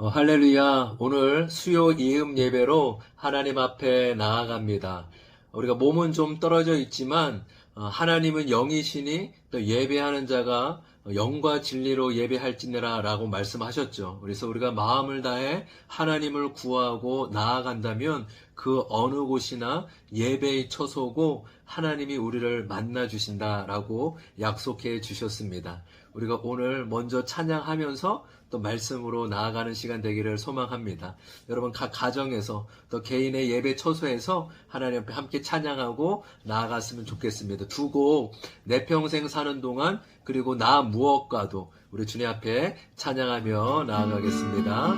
할렐루야. 오늘 수요 이음 예배로 하나님 앞에 나아갑니다. 우리가 몸은 좀 떨어져 있지만 하나님은 영이시니 또 예배하는 자가 영과 진리로 예배할지니라 라고 말씀하셨죠. 그래서 우리가 마음을 다해 하나님을 구하고 나아간다면 그 어느 곳이나 예배의 처소고 하나님이 우리를 만나 주신다라고 약속해 주셨습니다. 우리가 오늘 먼저 찬양하면서 또 말씀으로 나아가는 시간 되기를 소망합니다. 여러분 각 가정에서 또 개인의 예배 처소에서 하나님 앞에 함께 찬양하고 나아갔으면 좋겠습니다. 두 곡 내 평생 사는 동안 그리고 나 무엇과도 우리 주님 앞에 찬양하며 나아가겠습니다.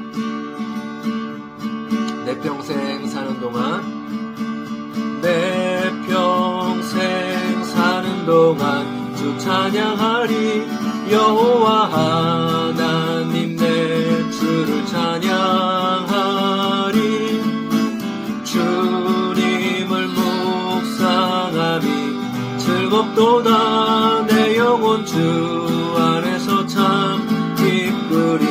내 평생 사는 동안 내 평생 사는 동안 주 찬양하리 여호와 하나님 내 주를 찬양하리 주님을 묵상하니 즐겁도다 내 영혼 주 안에서 참 기쁘리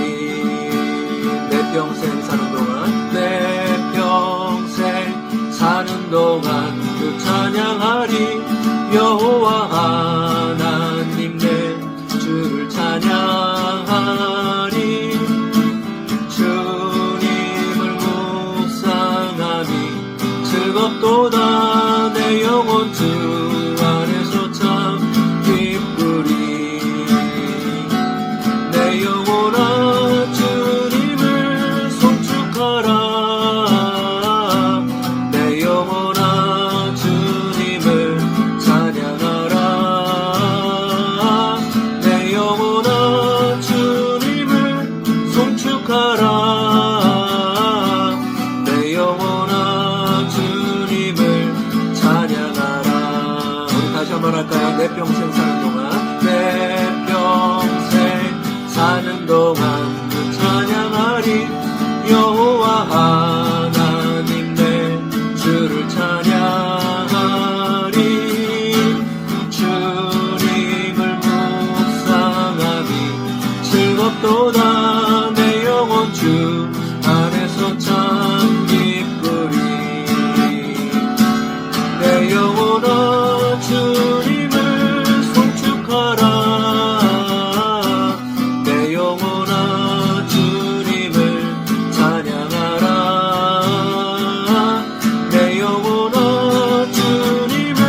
내 평생 사는 동안 내 평생 사는 동안 주 찬양하리 여호와 하나님 내 주를 찬양하리 주님을 묵상하니 즐겁도다 내 영혼 주 안에서 참 기쁘리 내 영혼아 주님을 송축하라 내 영혼아 주님을 찬양하라 내 영혼아 주님을 송축하라 내 영혼아 주님을 찬양하라 우리 다시 한번 할까요? 내 평생 사는 동안 내 평생 사는 동안 그 찬양하리 여호와 하나님 내 주를 찬양하리 주님을 묵상하니 즐겁도다 내 영혼 주 안에서 참 기쁘리 내 영혼아 주님을 송축하라 내 영혼아 주님을 찬양하라 내 영혼아 주님을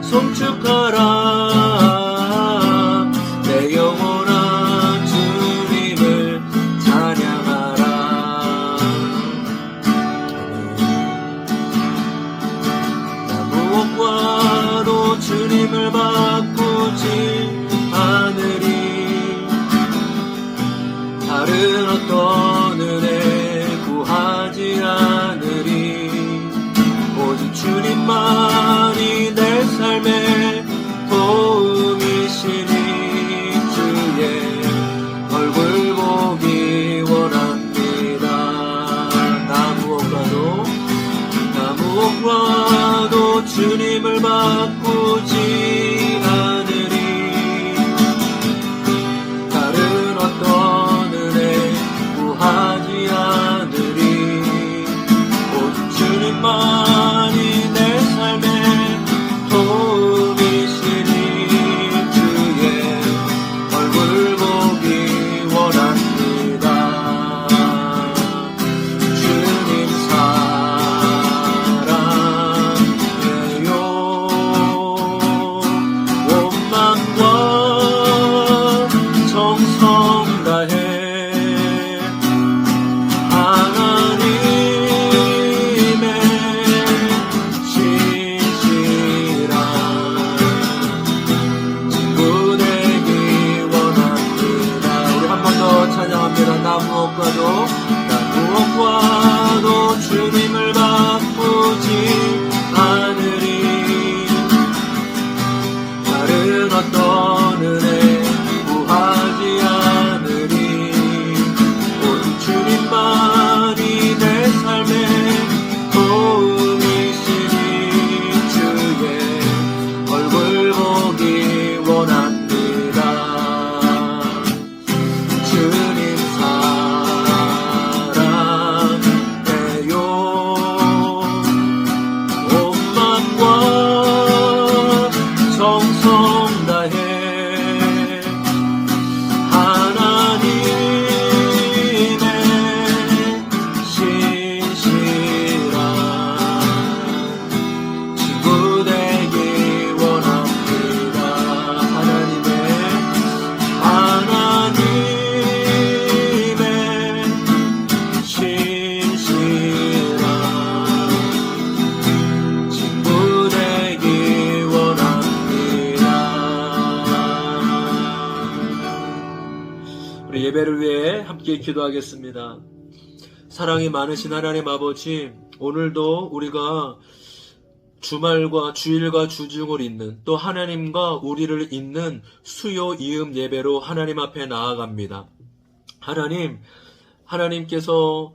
송축하라 내 영혼아 주님을 찬양하라 나 무엇과도 주님을 바꾸지 않으리 다른 어떤 은혜 구하지 않으리 오직 주님만이 내 삶의 도움이시니 주의 얼굴 보기 원합니다 나 무엇과도 주님을 바꾸지 않으리 다른 어떤 은혜 구하지 않으리 오직 주님만이 내 삶의 도움이시니 주의 얼굴 보기 원합니다 주님 사랑해요 온 맘과 정성 다해 하나님의 신실한 친구 되기 원합니다 우리 한 번 더 찬양합니다 나 무엇과도 주님을 바꾸지 않으리 다른 어떤 은혜 구하지 않으리 오직 주님만이 내 삶의 도움이시니 주의 얼굴 보기 원합니다 주님 사랑 함께 기도하겠습니다. 사랑이 많으신 하나님 아버지, 오늘도 우리가 주말과 주일과 주중을 잇는 또 하나님과 우리를 잇는 수요 이음 예배로 하나님 앞에 나아갑니다. 하나님께서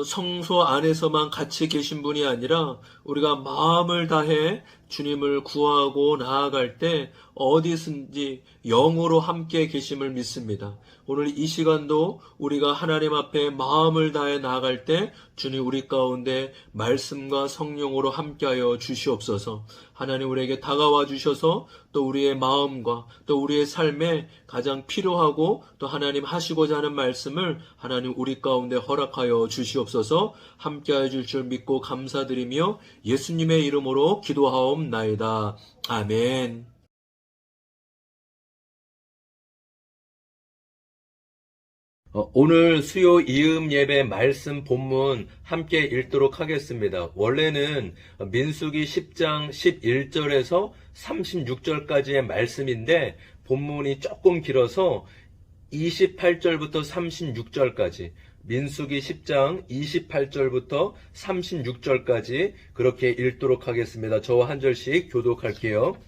성소 안에서만 같이 계신 분이 아니라 우리가 마음을 다해 주님을 구하고 나아갈 때 어디든지 영으로 함께 계심을 믿습니다. 오늘 이 시간도 우리가 하나님 앞에 마음을 다해 나아갈 때 주님 우리 가운데 말씀과 성령으로 함께하여 주시옵소서. 하나님 우리에게 다가와 주셔서 또 우리의 마음과 또 우리의 삶에 가장 필요하고 또 하나님 하시고자 하는 말씀을 하나님 우리 가운데 허락하여 주시옵소서. 함께하여 줄 줄 믿고 감사드리며 예수님의 이름으로 기도하옵나이다. 아멘. 오늘 수요 이음 예배 말씀 본문 함께 읽도록 하겠습니다. 원래는 민수기 10장 11절에서 36절까지의 말씀인데 본문이 조금 길어서 28절부터 36절까지 민수기 10장 28절부터 36절까지 그렇게 읽도록 하겠습니다. 저와 한 절씩 교독할게요.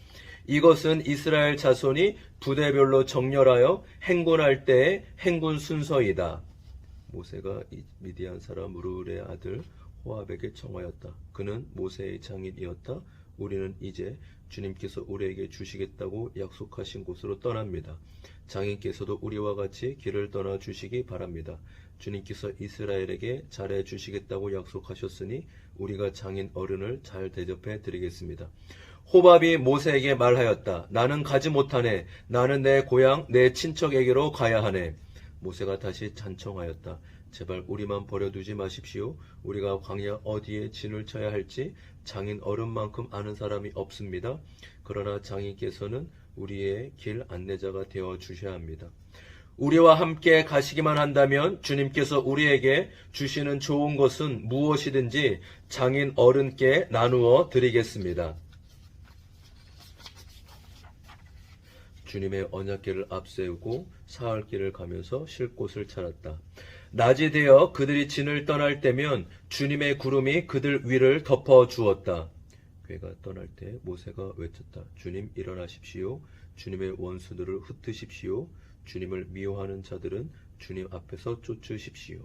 이것은 이스라엘 자손이 부대별로 정렬하여 행군할 때의 행군 순서이다. 모세가 미디안 사람 르울의 아들 호압에게 청하였다. 그는 모세의 장인이었다. 우리는 이제 주님께서 우리에게 주시겠다고 약속하신 곳으로 떠납니다. 장인께서도 우리와 같이 길을 떠나 주시기 바랍니다. 주님께서 이스라엘에게 잘해 주시겠다고 약속하셨으니 우리가 장인 어른을 잘 대접해 드리겠습니다. 호밥이 모세에게 말하였다. 나는 가지 못하네. 나는 내 고향 내 친척에게로 가야 하네. 모세가 다시 찬청하였다. 제발 우리만 버려두지 마십시오. 우리가 광야 어디에 진을 쳐야 할지 장인 어른만큼 아는 사람이 없습니다. 그러나 장인께서는 우리의 길 안내자가 되어 주셔야 합니다. 우리와 함께 가시기만 한다면 주님께서 우리에게 주시는 좋은 것은 무엇이든지 장인 어른께 나누어 드리겠습니다. 주님의 언약궤를 앞세우고 사흘길을 가면서 쉴 곳을 찾았다. 낮이 되어 그들이 진을 떠날 때면 주님의 구름이 그들 위를 덮어 주었다. 궤가 떠날 때 모세가 외쳤다. 주님 일어나십시오. 주님의 원수들을 흩으십시오. 주님을 미워하는 자들은 주님 앞에서 쫓으십시오.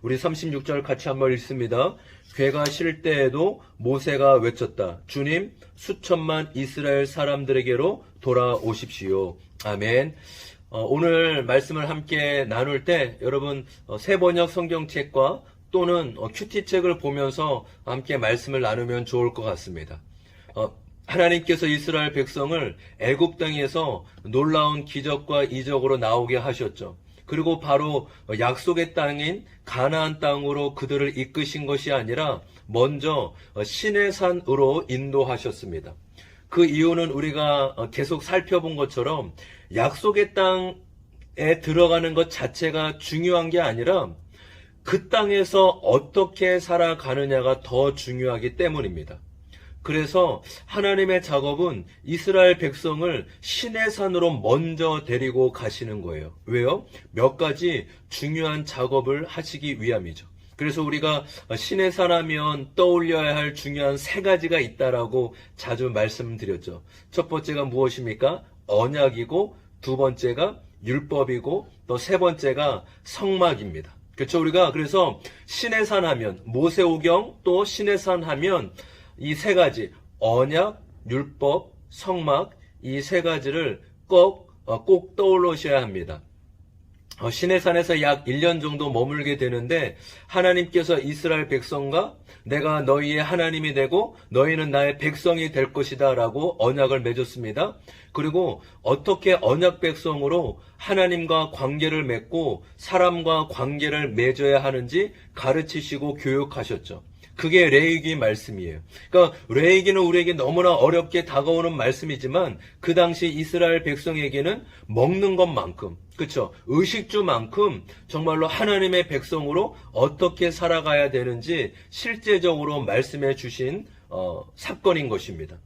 우리 36절 같이 한번 읽습니다. 궤가 쉴 때에도 모세가 외쳤다. 주님 수천만 이스라엘 사람들에게로 돌아오십시오. 아멘. 오늘 말씀을 함께 나눌 때 여러분 새번역 성경책과 또는 큐티책을 보면서 함께 말씀을 나누면 좋을 것 같습니다. 하나님께서 이스라엘 백성을 애굽 땅에서 놀라운 기적과 이적으로 나오게 하셨죠. 그리고 바로 약속의 땅인 가나안 땅으로 그들을 이끄신 것이 아니라 먼저 시내산으로 인도하셨습니다. 그 이유는 우리가 계속 살펴본 것처럼 약속의 땅에 들어가는 것 자체가 중요한 게 아니라 그 땅에서 어떻게 살아가느냐가 더 중요하기 때문입니다. 그래서 하나님의 작업은 이스라엘 백성을 시내산으로 먼저 데리고 가시는 거예요. 왜요? 몇 가지 중요한 작업을 하시기 위함이죠. 그래서 우리가 시내산 하면 떠올려야 할 중요한 세 가지가 있다라고 자주 말씀드렸죠. 첫 번째가 무엇입니까? 언약이고, 두 번째가 율법이고, 또 세 번째가 성막입니다. 그렇죠? 우리가 그래서 시내산 하면 모세오경 또 시내산 하면 이 세 가지 언약, 율법, 성막 이 세 가지를 꼭 떠올리셔야 합니다. 시내산에서 약 1년 정도 머물게 되는데 하나님께서 이스라엘 백성과 내가 너희의 하나님이 되고 너희는 나의 백성이 될 것이다 라고 언약을 맺었습니다. 그리고 어떻게 언약 백성으로 하나님과 관계를 맺고 사람과 관계를 맺어야 하는지 가르치시고 교육하셨죠. 그게 레위기 말씀이에요. 그러니까 레위기는 우리에게 너무나 어렵게 다가오는 말씀이지만 그 당시 이스라엘 백성에게는 먹는 것만큼, 그렇죠? 의식주만큼 정말로 하나님의 백성으로 어떻게 살아가야 되는지 실제적으로 말씀해 주신 사건인 것입니다.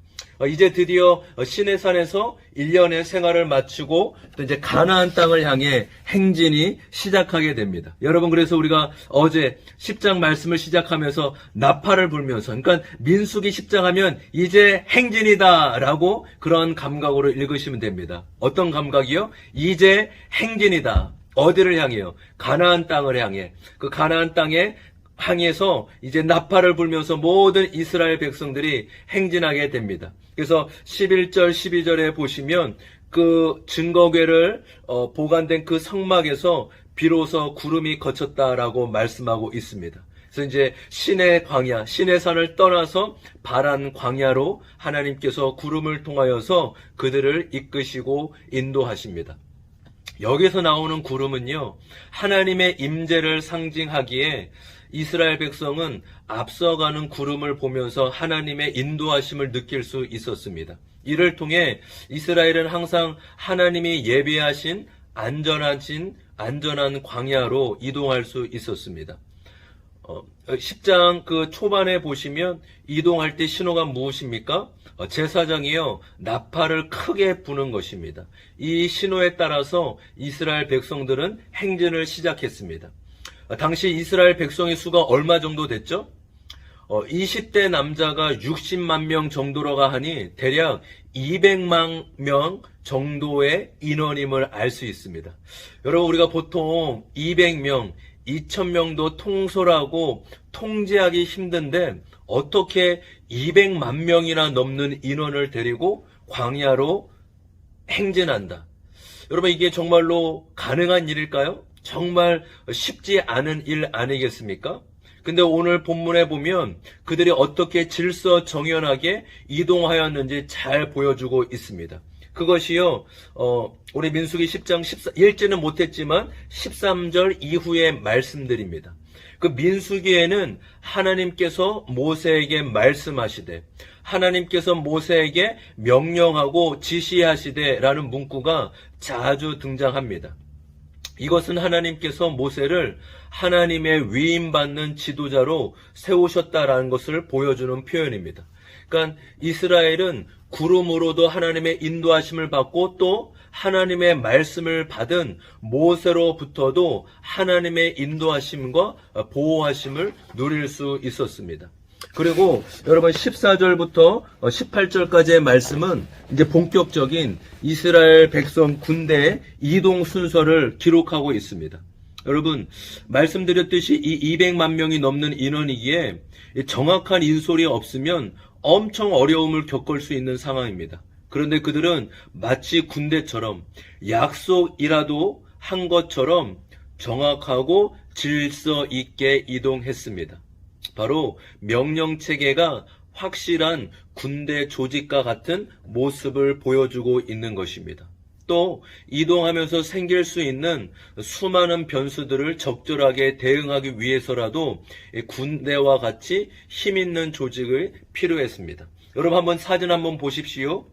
이제 드디어 시내산에서 1년의 생활을 마치고 또 이제 가나안 땅을 향해 행진이 시작하게 됩니다. 여러분, 그래서 우리가 어제 10장 말씀을 시작하면서 나팔을 불면서, 그러니까 민수기 10장 하면 이제 행진이다라고 그런 감각으로 읽으시면 됩니다. 어떤 감각이요? 이제 행진이다. 어디를 향해요? 가나안 땅을 향해. 그 가나안 땅에 항해서 이제 나팔을 불면서 모든 이스라엘 백성들이 행진하게 됩니다. 그래서 11절, 12절에 보시면 그 증거궤를 보관된 그 성막에서 비로소 구름이 거쳤다라고 말씀하고 있습니다. 그래서 이제 신의 광야, 신의 산을 떠나서 바란 광야로 하나님께서 구름을 통하여서 그들을 이끄시고 인도하십니다. 여기서 나오는 구름은요, 하나님의 임재를 상징하기에 이스라엘 백성은 앞서가는 구름을 보면서 하나님의 인도하심을 느낄 수 있었습니다. 이를 통해 이스라엘은 항상 하나님이 예비하신 안전한 광야로 이동할 수 있었습니다. 10장 그 초반에 보시면 이동할 때 신호가 무엇입니까? 제사장이요, 나팔을 크게 부는 것입니다. 이 신호에 따라서 이스라엘 백성들은 행진을 시작했습니다. 당시 이스라엘 백성의 수가 얼마 정도 됐죠? 20대 남자가 60만 명 정도로가 하니 대략 200만 명 정도의 인원임을 알 수 있습니다. 여러분, 우리가 보통 200명, 2000명도 통솔하고 통제하기 힘든데 어떻게 200만 명이나 넘는 인원을 데리고 광야로 행진한다. 여러분, 이게 정말로 가능한 일일까요? 정말 쉽지 않은 일 아니겠습니까? 근데 오늘 본문에 보면 그들이 어떻게 질서정연하게 이동하였는지 잘 보여주고 있습니다. 그것이요, 우리 민수기 10장 1절은 못했지만 13절 이후의 말씀들입니다. 그 민수기에는 하나님께서 모세에게 말씀하시되, 하나님께서 모세에게 명령하고 지시하시되라는 문구가 자주 등장합니다. 이것은 하나님께서 모세를 하나님의 위임받는 지도자로 세우셨다라는 것을 보여주는 표현입니다. 그러니까 이스라엘은 구름으로도 하나님의 인도하심을 받고 또 하나님의 말씀을 받은 모세로부터도 하나님의 인도하심과 보호하심을 누릴 수 있었습니다. 그리고 여러분 14절부터 18절까지의 말씀은 이제 본격적인 이스라엘 백성 군대의 이동 순서를 기록하고 있습니다. 여러분, 말씀드렸듯이 이 200만 명이 넘는 인원이기에 정확한 인솔이 없으면 엄청 어려움을 겪을 수 있는 상황입니다. 그런데 그들은 마치 군대처럼 약속이라도 한 것처럼 정확하고 질서 있게 이동했습니다. 바로 명령체계가 확실한 군대 조직과 같은 모습을 보여주고 있는 것입니다. 또 이동하면서 생길 수 있는 수많은 변수들을 적절하게 대응하기 위해서라도 군대와 같이 힘있는 조직이 필요했습니다. 여러분, 한번 사진 한번 보십시오.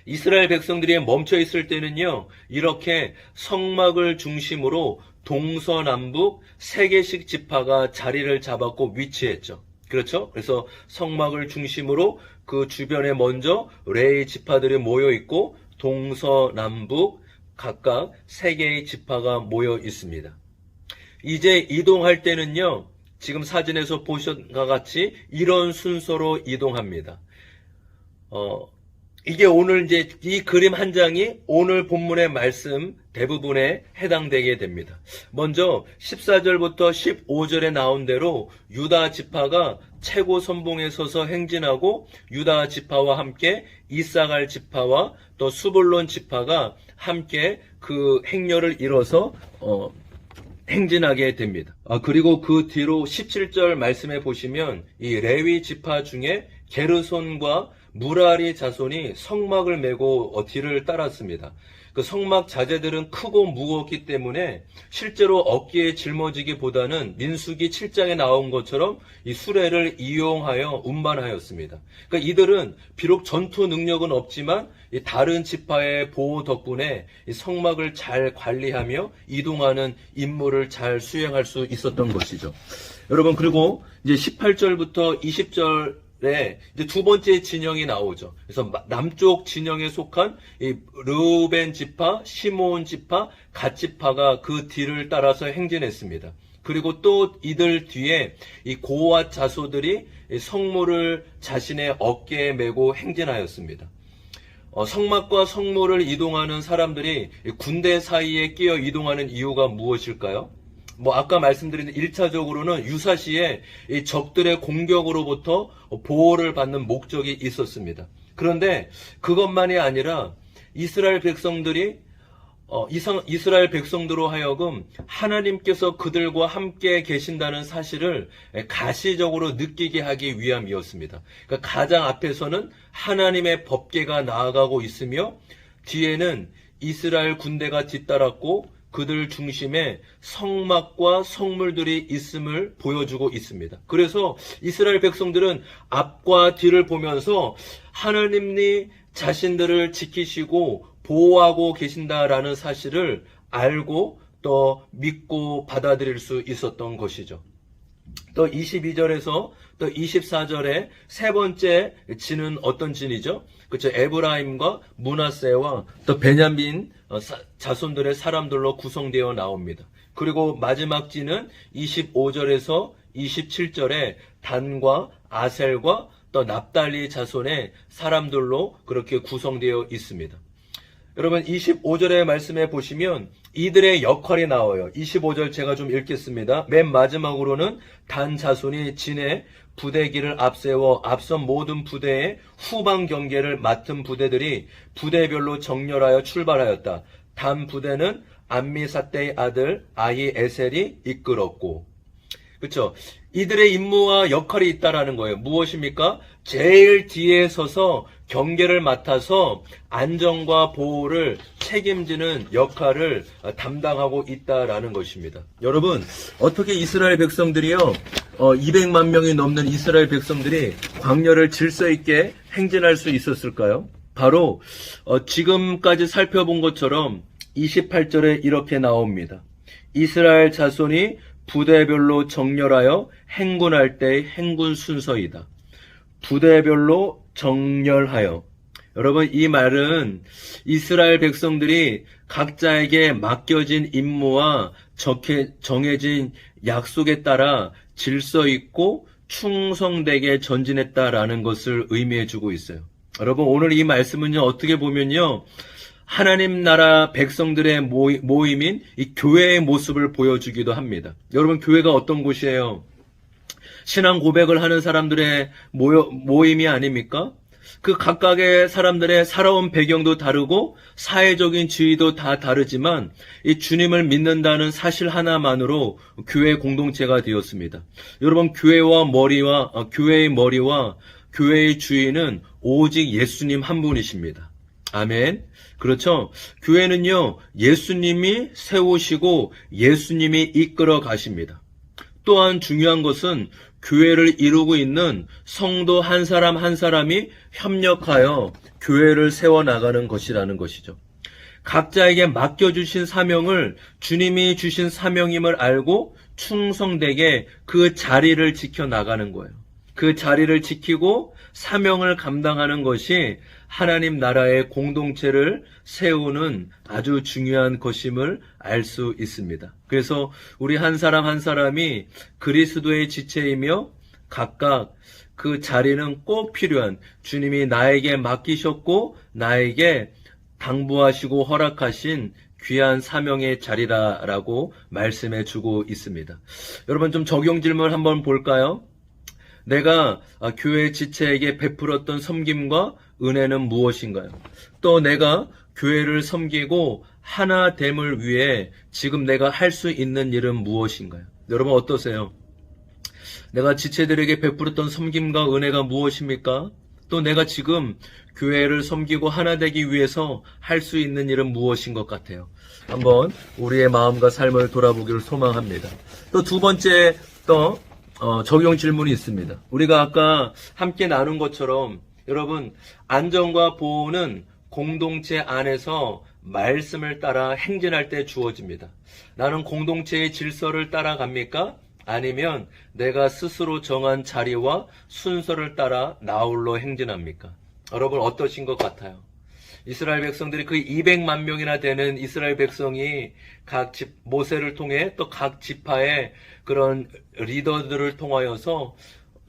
이스라엘 백성들이 멈춰 있을 때는요, 이렇게 성막을 중심으로 동서남북 3개씩 지파가 자리를 잡았고 위치했죠. 그렇죠? 그래서 성막을 중심으로 그 주변에 먼저 레위 지파들이 모여 있고 동서남북 각각 3개의 지파가 모여 있습니다. 이제 이동할 때는요, 지금 사진에서 보신 것 같이 이런 순서로 이동합니다. 이게 오늘 이제 이 그림 한 장이 오늘 본문의 말씀 대부분에 해당되게 됩니다. 먼저 14절부터 15절에 나온 대로 유다 지파가 최고 선봉에 서서 행진하고 유다 지파와 함께 이사갈 지파와 또 수불론 지파가 함께 그 행렬을 이뤄서 행진하게 됩니다. 그리고 그 뒤로 17절 말씀에 보시면 이 레위 지파 중에 게르손과 무라리 자손이 성막을 메고 뒤를 따랐습니다. 그 성막 자재들은 크고 무거웠기 때문에 실제로 어깨에 짊어지기보다는 민수기 7장에 나온 것처럼 이 수레를 이용하여 운반하였습니다. 그러니까 이들은 비록 전투 능력은 없지만 이 다른 지파의 보호 덕분에 이 성막을 잘 관리하며 이동하는 임무를 잘 수행할 수 있었던 것이죠. 여러분, 그리고 이제 18절부터 20절 이제 두 번째 진영이 나오죠. 그래서 남쪽 진영에 속한 이 르우벤 지파, 시므온 지파, 갓 지파가 그 뒤를 따라서 행진했습니다. 그리고 또 이들 뒤에 이 고앗 자손들이 성물을 자신의 어깨에 메고 행진하였습니다. 성막과 성물을 이동하는 사람들이 군대 사이에 끼어 이동하는 이유가 무엇일까요? 아까 말씀드린 1차적으로는 유사시에 이 적들의 공격으로부터 보호를 받는 목적이 있었습니다. 그런데 그것만이 아니라 이스라엘 백성들로 하여금 하나님께서 그들과 함께 계신다는 사실을 가시적으로 느끼게 하기 위함이었습니다. 그러니까 가장 앞에서는 하나님의 법궤가 나아가고 있으며 뒤에는 이스라엘 군대가 뒤따랐고 그들 중심에 성막과 성물들이 있음을 보여주고 있습니다. 그래서 이스라엘 백성들은 앞과 뒤를 보면서 하나님이 자신들을 지키시고 보호하고 계신다라는 사실을 알고 또 믿고 받아들일 수 있었던 것이죠. 또 22절에서 또 24절에 세 번째 진은 어떤 진이죠? 그렇죠. 에브라임과 므낫세와 또 베냐민 자손들의 사람들로 구성되어 나옵니다. 그리고 마지막 진은 25절에서 27절에 단과 아셀과 또 납달리 자손의 사람들로 그렇게 구성되어 있습니다. 여러분 25절의 말씀에 보시면 이들의 역할이 나와요. 25절 제가 좀 읽겠습니다. 맨 마지막으로는 단 자손이 진의 부대기를 앞세워 앞선 모든 부대의 후방 경계를 맡은 부대들이 부대별로 정렬하여 출발하였다. 단 부대는 암미사떼의 아들 아히에셀이 이끌었고, 그렇죠? 이들의 임무와 역할이 있다라는 거예요. 무엇입니까? 제일 뒤에 서서 경계를 맡아서 안전과 보호를 책임지는 역할을 담당하고 있다라는 것입니다. 여러분, 어떻게 이스라엘 백성들이요, 200만 명이 넘는 이스라엘 백성들이 광야를 질서 있게 행진할 수 있었을까요? 바로 지금까지 살펴본 것처럼 28절에 이렇게 나옵니다. 이스라엘 자손이 부대별로 정렬하여 행군할 때의 행군 순서이다. 부대별로 정렬하여. 여러분, 이 말은 이스라엘 백성들이 각자에게 맡겨진 임무와 정해진 약속에 따라 질서 있고 충성되게 전진했다라는 것을 의미해 주고 있어요. 여러분, 오늘 이 말씀은요, 어떻게 보면요, 하나님 나라 백성들의 모임인 이 교회의 모습을 보여주기도 합니다. 여러분, 교회가 어떤 곳이에요? 신앙 고백을 하는 사람들의 모임이 아닙니까? 그 각각의 사람들의 살아온 배경도 다르고 사회적인 지위도 다 다르지만 이 주님을 믿는다는 사실 하나만으로 교회 공동체가 되었습니다. 여러분, 교회의 머리와 교회의 주인은 오직 예수님 한 분이십니다. 아멘. 그렇죠? 교회는요, 예수님이 세우시고 예수님이 이끌어 가십니다. 또한 중요한 것은 교회를 이루고 있는 성도 한 사람 한 사람이 협력하여 교회를 세워나가는 것이라는 것이죠. 각자에게 맡겨주신 사명을 주님이 주신 사명임을 알고 충성되게 그 자리를 지켜나가는 거예요. 그 자리를 지키고 사명을 감당하는 것이 하나님 나라의 공동체를 세우는 아주 중요한 것임을 알 수 있습니다. 그래서 우리 한 사람 한 사람이 그리스도의 지체이며 각각 그 자리는 꼭 필요한, 주님이 나에게 맡기셨고 나에게 당부하시고 허락하신 귀한 사명의 자리라라고 말씀해 주고 있습니다. 여러분, 좀 적용 질문 한번 볼까요? 내가 교회 지체에게 베풀었던 섬김과 은혜는 무엇인가요? 또 내가 교회를 섬기고 하나됨을 위해 지금 내가 할 수 있는 일은 무엇인가요? 여러분, 어떠세요? 내가 지체들에게 베풀었던 섬김과 은혜가 무엇입니까? 또 내가 지금 교회를 섬기고 하나 되기 위해서 할 수 있는 일은 무엇인 것 같아요? 한번 우리의 마음과 삶을 돌아보기를 소망합니다. 또 두 번째 적용 질문이 있습니다. 우리가 아까 함께 나눈 것처럼 여러분, 안전과 보호는 공동체 안에서 말씀을 따라 행진할 때 주어집니다. 나는 공동체의 질서를 따라갑니까? 아니면 내가 스스로 정한 자리와 순서를 따라 나홀로 행진합니까? 여러분 어떠신 것 같아요? 이스라엘 백성들이 그 200만 명이나 되는 이스라엘 백성이 모세를 통해 또 각 지파의 그런 리더들을 통하여서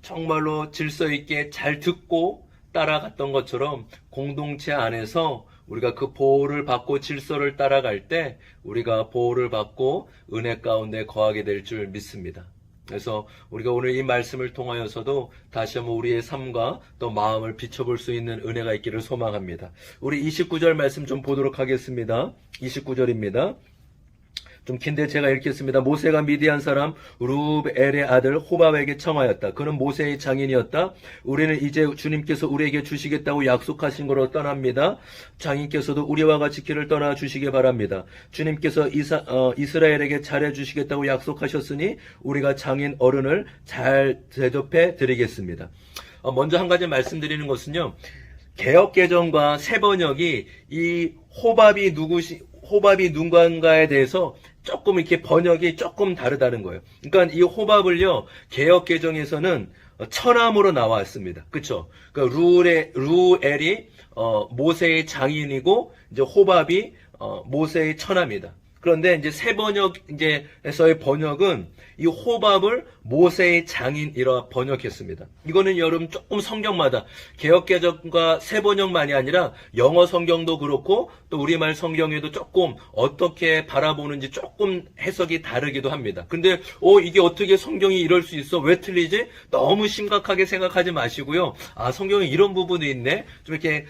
정말로 질서 있게 잘 듣고 따라갔던 것처럼 공동체 안에서 우리가 그 보호를 받고 질서를 따라갈 때 우리가 보호를 받고 은혜 가운데 거하게 될 줄 믿습니다. 그래서 우리가 오늘 이 말씀을 통하여서도 다시 한번 우리의 삶과 또 마음을 비춰볼 수 있는 은혜가 있기를 소망합니다. 우리 29절 말씀 좀 보도록 하겠습니다. 29절입니다. 좀 긴데 제가 읽겠습니다. 모세가 미디안 사람 루벨의 아들 호밥에게 청하였다. 그는 모세의 장인이었다. 우리는 이제 주님께서 우리에게 주시겠다고 약속하신 거로 떠납니다. 장인께서도 우리와 같이 길을 떠나 주시기 바랍니다. 주님께서 이스라엘에게 잘해주시겠다고 약속하셨으니 우리가 장인 어른을 잘 대접해 드리겠습니다. 먼저 한 가지 말씀드리는 것은요. 개역개정과 새번역이 이 호밥이 누군가에 대해서 조금 이렇게 번역이 조금 다르다는 거예요. 그러니까 이 호밥을요, 개역개정에서는 처남으로 나왔습니다. 그쵸? 그러니까 루엘이, 모세의 장인이고, 이제 호밥이, 모세의 처남이다. 그런데 이제 새번역에서의 번역은 이 호밥을 모세의 장인이라 번역했습니다. 이거는 여러분 조금 성경마다 개역개정과 새번역만이 아니라 영어 성경도 그렇고 또 우리말 성경에도 조금 어떻게 바라보는지 조금 해석이 다르기도 합니다. 근데 이게 어떻게 성경이 이럴 수 있어? 왜 틀리지? 너무 심각하게 생각하지 마시고요. 성경에 이런 부분이 있네. 좀 이렇게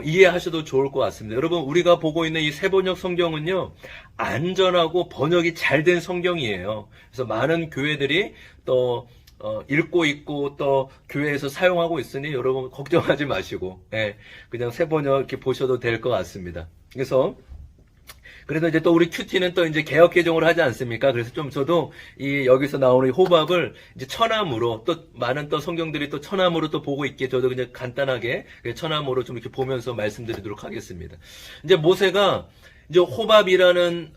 이해하셔도 좋을 것 같습니다. 여러분 우리가 보고 있는 이 새번역 성경은요. 안전하고 번역이 잘 된 성경이에요. 그래서 많은 교회들이 또 읽고 있고 또 교회에서 사용하고 있으니 여러분 걱정하지 마시고 그냥 새번역 이렇게 보셔도 될 것 같습니다. 그래도 이제 또 우리 큐티는 또 이제 개역개정을 하지 않습니까? 그래서 좀 저도 여기서 나오는 이 호밥을 이제 처남으로 또 많은 또 성경들이 또 처남으로 또 보고 있게 저도 그냥 간단하게 처남으로 좀 이렇게 보면서 말씀드리도록 하겠습니다. 이제 모세가 이제 호밥이라는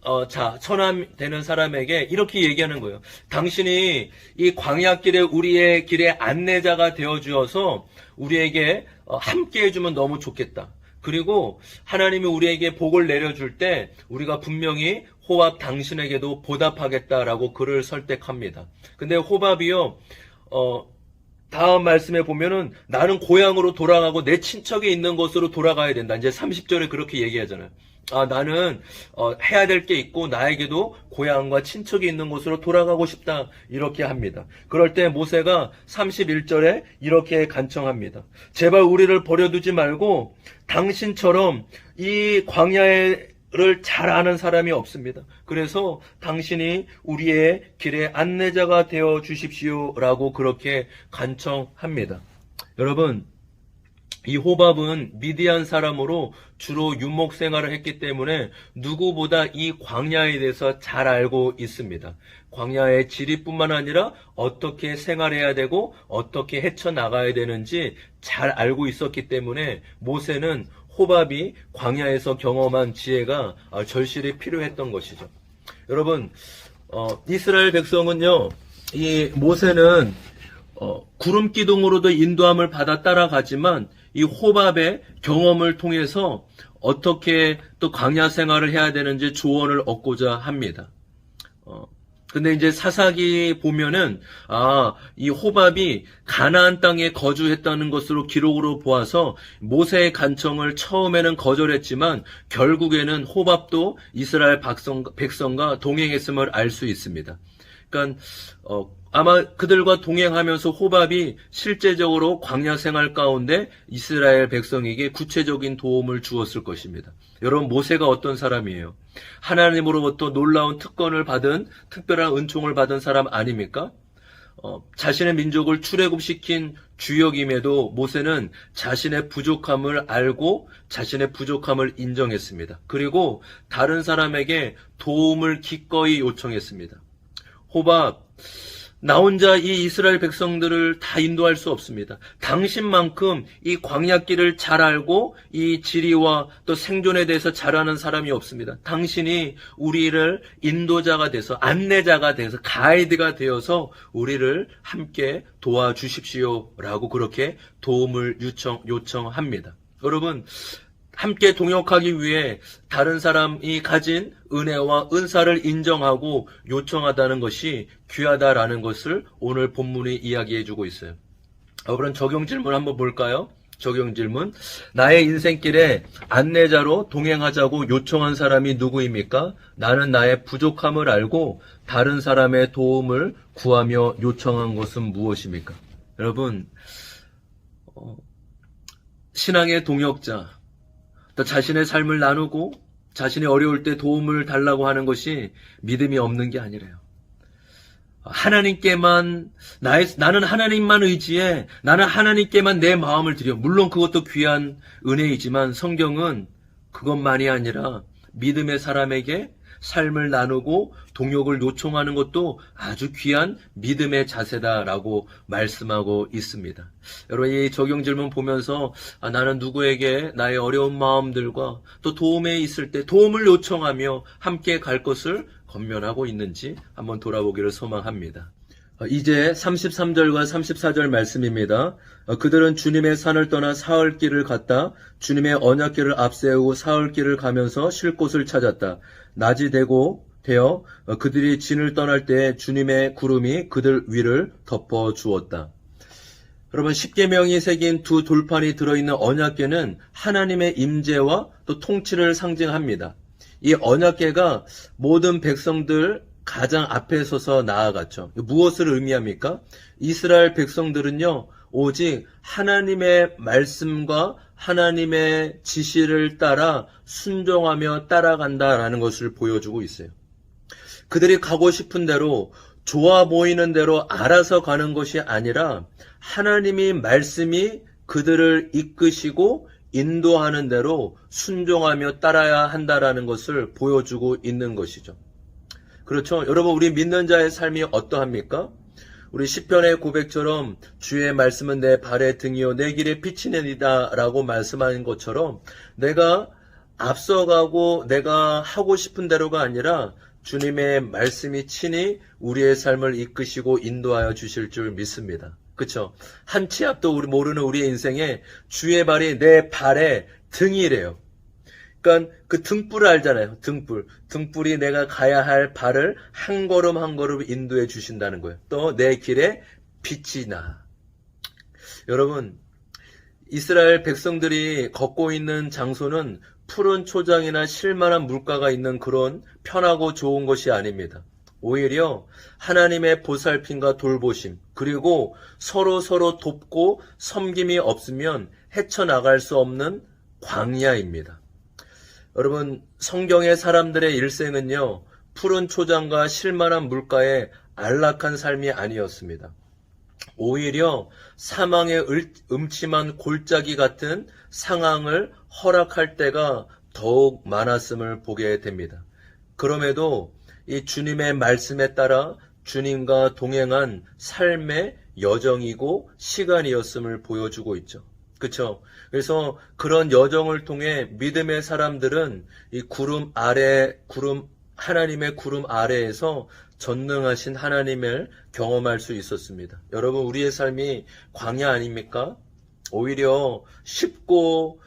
처남 되는 사람에게 이렇게 얘기하는 거예요. 당신이 이 광야길에 우리의 길의 안내자가 되어 주어서 우리에게 함께 해주면 너무 좋겠다. 그리고 하나님이 우리에게 복을 내려줄 때 우리가 분명히 호밥 당신에게도 보답하겠다라고 그를 설득합니다. 근데 호밥이요, 다음 말씀에 보면은 나는 고향으로 돌아가고 내 친척이 있는 곳으로 돌아가야 된다. 이제 30절에 그렇게 얘기하잖아요. 나는 해야 될 게 있고 나에게도 고향과 친척이 있는 곳으로 돌아가고 싶다. 이렇게 합니다. 그럴 때 모세가 31절에 이렇게 간청합니다. 제발 우리를 버려두지 말고 당신처럼 이 광야를 잘 아는 사람이 없습니다. 그래서 당신이 우리의 길의 안내자가 되어 주십시오라고 그렇게 간청합니다. 여러분, 이 호밥은 미디안 사람으로 주로 유목 생활을 했기 때문에 누구보다 이 광야에 대해서 잘 알고 있습니다. 광야의 지리뿐만 아니라 어떻게 생활해야 되고 어떻게 헤쳐나가야 되는지 잘 알고 있었기 때문에 모세는 호밥이 광야에서 경험한 지혜가 절실히 필요했던 것이죠. 여러분, 이스라엘 백성은요, 이 모세는 구름 기둥으로도 인도함을 받아 따라가지만 이 호밥의 경험을 통해서 어떻게 또 광야 생활을 해야 되는지 조언을 얻고자 합니다. 근데 이제 사사기 보면은 이 호밥이 가나안 땅에 거주했다는 것으로 기록으로 보아서 모세의 간청을 처음에는 거절했지만 결국에는 호밥도 이스라엘 백성과 동행했음을 알 수 있습니다. 그러니까 아마 그들과 동행하면서 호밥이 실제적으로 광야 생활 가운데 이스라엘 백성에게 구체적인 도움을 주었을 것입니다. 여러분, 모세가 어떤 사람이에요? 하나님으로부터 놀라운 특권을 받은, 특별한 은총을 받은 사람 아닙니까? 자신의 민족을 출애굽시킨 주역임에도 모세는 자신의 부족함을 알고 자신의 부족함을 인정했습니다. 그리고 다른 사람에게 도움을 기꺼이 요청했습니다. 호밥, 나 혼자 이 이스라엘 백성들을 다 인도할 수 없습니다. 당신만큼 이 광야길을 잘 알고 이 지리와 또 생존에 대해서 잘 아는 사람이 없습니다. 당신이 우리를 인도자가 돼서, 안내자가 돼서, 가이드가 되어서 우리를 함께 도와주십시오라고 그렇게 도움을 요청합니다. 여러분, 함께 동역하기 위해 다른 사람이 가진 은혜와 은사를 인정하고 요청하다는 것이 귀하다라는 것을 오늘 본문이 이야기해주고 있어요. 여러분, 적용 질문 한번 볼까요? 적용 질문. 나의 인생길에 안내자로 동행하자고 요청한 사람이 누구입니까? 나는 나의 부족함을 알고 다른 사람의 도움을 구하며 요청한 것은 무엇입니까? 여러분, 신앙의 동역자, 또 자신의 삶을 나누고 자신이 어려울 때 도움을 달라고 하는 것이 믿음이 없는 게 아니래요. 하나님께만 나는 하나님만 의지해, 나는 하나님께만 내 마음을 드려. 물론 그것도 귀한 은혜이지만 성경은 그것만이 아니라 믿음의 사람에게 삶을 나누고 동역을 요청하는 것도 아주 귀한 믿음의 자세다라고 말씀하고 있습니다. 여러분, 이 적용 질문 보면서 나는 누구에게 나의 어려운 마음들과 또 도움에 있을 때 도움을 요청하며 함께 갈 것을 권면하고 있는지 한번 돌아보기를 소망합니다. 이제 33절과 34절 말씀입니다. 그들은 주님의 산을 떠나 사흘길을 갔다. 주님의 언약궤를 앞세우고 사흘길을 가면서 쉴 곳을 찾았다. 낮이 되어 그들이 진을 떠날 때 주님의 구름이 그들 위를 덮어 주었다. 여러분, 십계명이 새긴 두 돌판이 들어있는 언약궤는 하나님의 임재와 또 통치를 상징합니다. 이 언약궤가 모든 백성들 가장 앞에 서서 나아갔죠. 무엇을 의미합니까? 이스라엘 백성들은요, 오직 하나님의 말씀과 하나님의 지시를 따라 순종하며 따라간다라는 것을 보여주고 있어요. 그들이 가고 싶은 대로, 좋아 보이는 대로 알아서 가는 것이 아니라 하나님이 말씀이 그들을 이끄시고 인도하는 대로 순종하며 따라야 한다라는 것을 보여주고 있는 것이죠. 그렇죠. 여러분, 우리 믿는 자의 삶이 어떠합니까? 우리 시편의 고백처럼 주의 말씀은 내 발의 등이요 내 길에 비치느니라 라고 말씀하는 것처럼 내가 앞서가고 내가 하고 싶은 대로가 아니라 주님의 말씀이 친히 우리의 삶을 이끄시고 인도하여 주실 줄 믿습니다. 그렇죠? 한 치 앞도 우리 모르는 우리의 인생에 주의 발이 내 발의 등이래요. 그러니까 그 등불을 알잖아요. 등불이 내가 가야 할 발을 한 걸음 한 걸음 인도해 주신다는 거예요. 또 내 길에 빛이 나. 여러분, 이스라엘 백성들이 걷고 있는 장소는 푸른 초장이나 쉴만한 물가가 있는 그런 편하고 좋은 것이 아닙니다. 오히려 하나님의 보살핌과 돌보심, 그리고 서로 돕고 섬김이 없으면 헤쳐나갈 수 없는 광야입니다. 여러분, 성경의 사람들의 일생은요, 푸른 초장과 쉴만한 물가에 안락한 삶이 아니었습니다. 오히려 사망의 음침한 골짜기 같은 상황을 허락할 때가 더욱 많았음을 보게 됩니다. 그럼에도 이 주님의 말씀에 따라 주님과 동행한 삶의 여정이고 시간이었음을 보여주고 있죠. 그렇죠? 그래서 그런 여정을 통해 믿음의 사람들은 이 하나님의 구름 아래에서 전능하신 하나님을 경험할 수 있었습니다. 여러분, 우리의 삶이 광야 아닙니까? 오히려 쉽고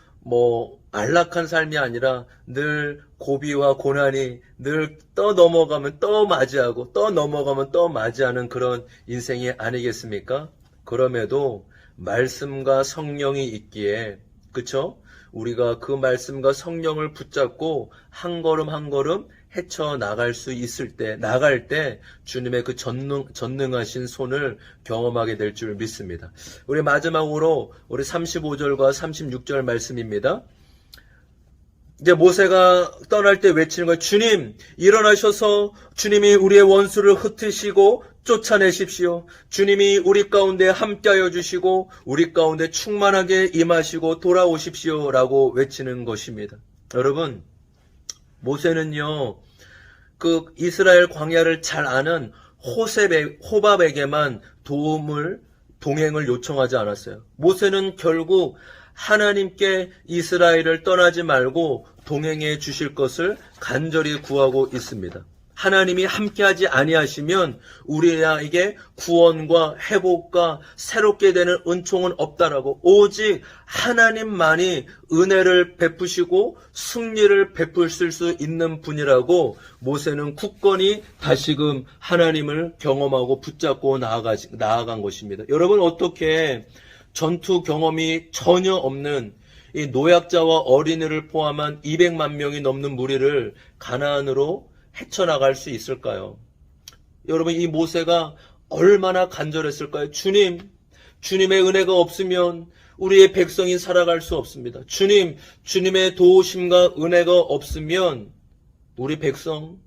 안락한 삶이 아니라 늘 고비와 고난이 늘 넘어가면 맞이하고 넘어가면 맞이하는 그런 인생이 아니겠습니까? 그럼에도 말씀과 성령이 있기에, 그쵸? 우리가 그 말씀과 성령을 붙잡고 한 걸음 한 걸음 헤쳐나갈 수 있을 때, 나갈 때 주님의 그 전능하신 손을 경험하게 될 줄 믿습니다. 우리 마지막으로 우리 35절과 36절 말씀입니다. 이제 모세가 떠날 때 외치는 거예요. 주님, 일어나셔서 주님이 우리의 원수를 흩으시고 쫓아내십시오. 주님이 우리 가운데 함께하여 주시고 우리 가운데 충만하게 임하시고 돌아오십시오 라고 외치는 것입니다. 여러분, 모세는요, 그 이스라엘 광야를 잘 아는 호밥에게만 동행을 요청하지 않았어요. 모세는 결국 하나님께 이스라엘을 떠나지 말고 동행해 주실 것을 간절히 구하고 있습니다. 하나님이 함께하지 아니하시면 우리에게 구원과 회복과 새롭게 되는 은총은 없다라고, 오직 하나님만이 은혜를 베푸시고 승리를 베푸실 수 있는 분이라고 모세는 굳건히 다시금 하나님을 경험하고 붙잡고 나아간 것입니다. 여러분, 어떻게 전투 경험이 전혀 없는 이 노약자와 어린이를 포함한 200만 명이 넘는 무리를 가나안으로 헤쳐나갈 수 있을까요? 여러분, 이 모세가 얼마나 간절했을까요? 주님의 은혜가 없으면 우리의 백성이 살아갈 수 없습니다. 주님의 도우심과 은혜가 없으면 우리 백성,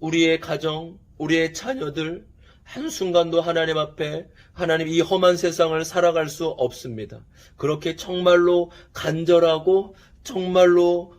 우리의 가정, 우리의 자녀들 한순간도 하나님 앞에, 하나님 이 험한 세상을 살아갈 수 없습니다. 그렇게 정말로 간절하고 정말로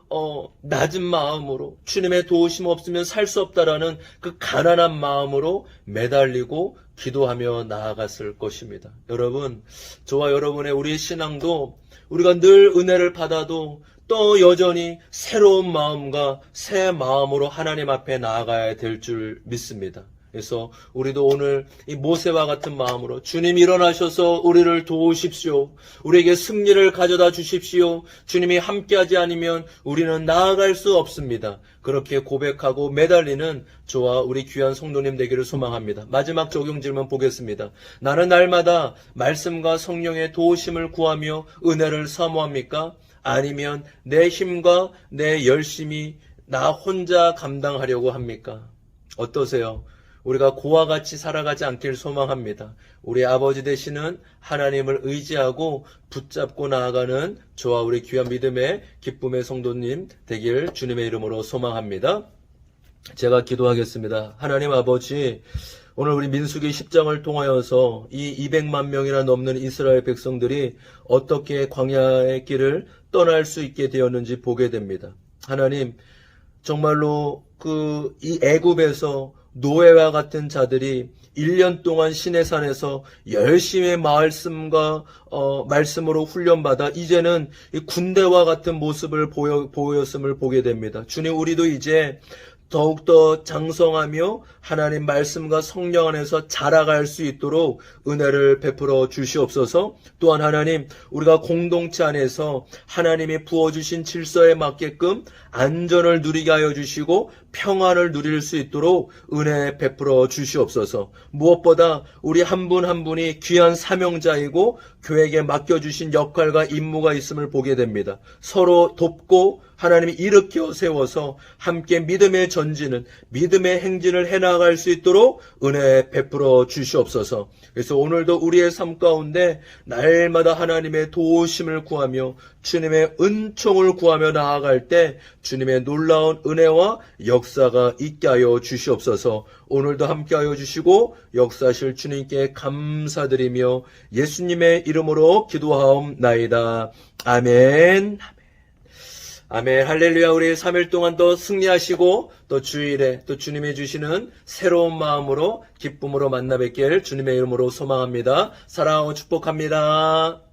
낮은 마음으로 주님의 도우심 없으면 살 수 없다라는 그 가난한 마음으로 매달리고 기도하며 나아갔을 것입니다. 여러분, 저와 여러분의 우리의 신앙도 우리가 늘 은혜를 받아도 또 여전히 새로운 마음과 새 마음으로 하나님 앞에 나아가야 될 줄 믿습니다. 그래서 우리도 오늘 이 모세와 같은 마음으로 주님 일어나셔서 우리를 도우십시오. 우리에게 승리를 가져다 주십시오. 주님이 함께하지 않으면 우리는 나아갈 수 없습니다. 그렇게 고백하고 매달리는 저와 우리 귀한 성도님 되기를 소망합니다. 마지막 적용 질문 보겠습니다. 나는 날마다 말씀과 성령의 도우심을 구하며 은혜를 사모합니까? 아니면 내 힘과 내 열심이 나 혼자 감당하려고 합니까? 어떠세요? 우리가 고와 같이 살아가지 않길 소망합니다. 우리 아버지 되시는 하나님을 의지하고 붙잡고 나아가는 저와 우리 귀한 믿음의 기쁨의 성도님 되길 주님의 이름으로 소망합니다. 제가 기도하겠습니다. 하나님 아버지, 오늘 우리 민수기 10장을 통하여서 이 200만 명이나 넘는 이스라엘 백성들이 어떻게 광야의 길을 떠날 수 있게 되었는지 보게 됩니다. 하나님, 정말로 이 애굽에서 노예와 같은 자들이 1년 동안 시내산에서 열심히 말씀으로 훈련받아 이제는 이 군대와 같은 모습을 보였음을 보게 됩니다. 주님, 우리도 이제 더욱더 장성하며 하나님 말씀과 성령 안에서 자라갈 수 있도록 은혜를 베풀어 주시옵소서. 또한 하나님, 우리가 공동체 안에서 하나님이 부어주신 질서에 맞게끔 안전을 누리게 하여 주시고 평안을 누릴 수 있도록 은혜 베풀어 주시옵소서. 무엇보다 우리 한 분 한 분이 귀한 사명자이고 교회에게 맡겨주신 역할과 임무가 있음을 보게 됩니다. 서로 돕고 하나님이 일으켜 세워서 함께 믿음의 전진은, 믿음의 행진을 해나갈 수 있도록 은혜 베풀어 주시옵소서. 그래서 오늘도 우리의 삶 가운데 날마다 하나님의 도우심을 구하며 주님의 은총을 구하며 나아갈 때 주님의 놀라운 은혜와 역사가 있게 하여 주시옵소서. 오늘도 함께 하여 주시고 역사하실 주님께 감사드리며 예수님의 이름으로 기도하옵나이다. 아멘. 아멘. 할렐루야. 우리 3일 동안 또 승리하시고 또 주일에 또 주님이 주시는 새로운 마음으로 기쁨으로 만나 뵙길 주님의 이름으로 소망합니다. 사랑하고 축복합니다.